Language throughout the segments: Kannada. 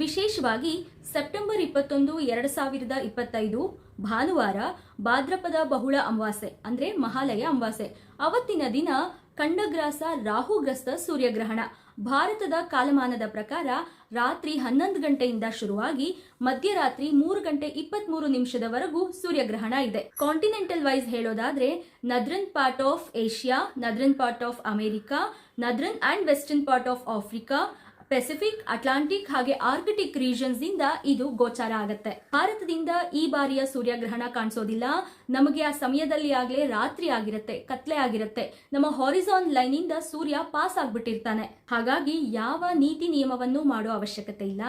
ವಿಶೇಷವಾಗಿ ಸೆಪ್ಟೆಂಬರ್ 21, 2025 ಭಾನುವಾರ ಭಾದ್ರಪದ ಬಹುಳ ಅಮಾವಾಸ್ಯೆ ಅಂದ್ರೆ ಮಹಾಲಯ ಅಮಾವಾಸ್ಯೆ. ಅವತ್ತಿನ ದಿನ ಖಂಡಗ್ರಾಸ ರಾಹುಗ್ರಸ್ತ ಸೂರ್ಯಗ್ರಹಣ. ಭಾರತದ ಕಾಲಮಾನದ ಪ್ರಕಾರ ರಾತ್ರಿ 11 ಗಂಟೆಯಿಂದ ಶುರುವಾಗಿ ಮಧ್ಯರಾತ್ರಿ 3 ಗಂಟೆ 23 ನಿಮಿಷದವರೆಗೂ ಸೂರ್ಯಗ್ರಹಣ ಇದೆ. ಕಾಂಟಿನೆಂಟಲ್ ವೈಸ್ ಹೇಳೋದಾದ್ರೆ northern part of Asia, northern part of America, northern and western part of Africa, Pacific, Atlantic ಹಾಗೆ ಆರ್ಕಿಟಿಕ್ ರೀಜನ್ಸ್ ಇಂದ ಇದು ಗೋಚಾರ ಆಗತ್ತೆ. ಭಾರತದಿಂದ ಈ ಬಾರಿಯ ಸೂರ್ಯಗ್ರಹಣ ಕಾಣಿಸೋದಿಲ್ಲ. ನಮಗೆ ಆ ಸಮಯದಲ್ಲಿ ಆಗ್ಲೇ ರಾತ್ರಿ ಆಗಿರುತ್ತೆ, ಕತ್ಲೆ ಆಗಿರುತ್ತೆ. ನಮ್ಮ ಹಾರಿಜಾನ್ ಲೈನ್ ಇಂದ ಸೂರ್ಯ ಪಾಸ್ ಆಗ್ಬಿಟ್ಟಿರ್ತಾನೆ. ಹಾಗಾಗಿ ಯಾವ ನೀತಿ ನಿಯಮವನ್ನು ಮಾಡೋ ಅವಶ್ಯಕತೆ ಇಲ್ಲ.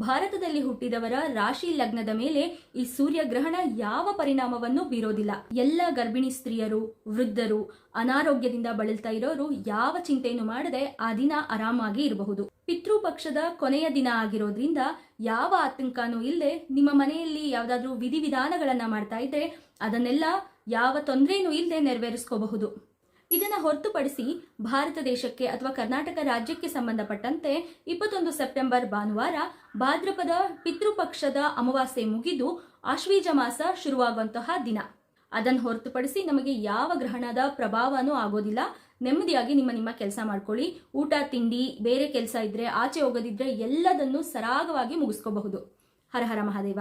ಭಾರತದಲ್ಲಿ ಹುಟ್ಟಿದವರ ರಾಶಿ ಲಗ್ನದ ಮೇಲೆ ಈ ಸೂರ್ಯಗ್ರಹಣ ಯಾವ ಪರಿಣಾಮವನ್ನು ಬೀರೋದಿಲ್ಲ. ಎಲ್ಲ ಗರ್ಭಿಣಿ ಸ್ತ್ರೀಯರು, ವೃದ್ಧರು, ಅನಾರೋಗ್ಯದಿಂದ ಬಳಲ್ತಾ ಇರೋರು ಯಾವ ಚಿಂತೆಯನ್ನು ಮಾಡದೆ ಆ ದಿನ ಆರಾಮಾಗಿ ಇರಬಹುದು. ಪಿತೃಪಕ್ಷದ ಕೊನೆಯ ದಿನ ಆಗಿರೋದ್ರಿಂದ ಯಾವ ಆತಂಕನೂ ಇಲ್ಲದೆ ನಿಮ್ಮ ಮನೆಯಲ್ಲಿ ಯಾವ್ದಾದ್ರೂ ವಿಧಿವಿಧಾನಗಳನ್ನ ಮಾಡ್ತಾ ಇದ್ರೆ ಅದನ್ನೆಲ್ಲ ಯಾವ ತೊಂದರೆನೂ ಇಲ್ಲದೆ ನೆರವೇರಿಸ್ಕೋಬಹುದು. ಇದನ್ನ ಹೊರತುಪಡಿಸಿ ಭಾರತ ದೇಶಕ್ಕೆ ಅಥವಾ ಕರ್ನಾಟಕ ರಾಜ್ಯಕ್ಕೆ ಸಂಬಂಧಪಟ್ಟಂತೆ 21 ಸೆಪ್ಟೆಂಬರ್ ಭಾನುವಾರ ಭಾದ್ರಪದ ಪಿತೃಪಕ್ಷದ ಅಮಾವಾಸ್ಯೆ ಮುಗಿದು ಆಶ್ವೀಜ ಮಾಸ ಶುರುವಾಗುವಂತಹ ದಿನ. ಅದನ್ನು ಹೊರತುಪಡಿಸಿ ನಮಗೆ ಯಾವ ಗ್ರಹಣದ ಪ್ರಭಾವನೂ ಆಗೋದಿಲ್ಲ. ನೆಮ್ಮದಿಯಾಗಿ ನಿಮ್ಮ ಕೆಲಸ ಮಾಡ್ಕೊಳ್ಳಿ. ಊಟ ತಿಂಡಿ, ಬೇರೆ ಕೆಲಸ ಇದ್ರೆ, ಆಚೆ ಹೋಗೋದಿದ್ರೆ ಎಲ್ಲದನ್ನು ಸರಾಗವಾಗಿ ಮುಗಿಸ್ಕೋಬಹುದು. ಹರ ಹರ ಮಹಾದೇವ.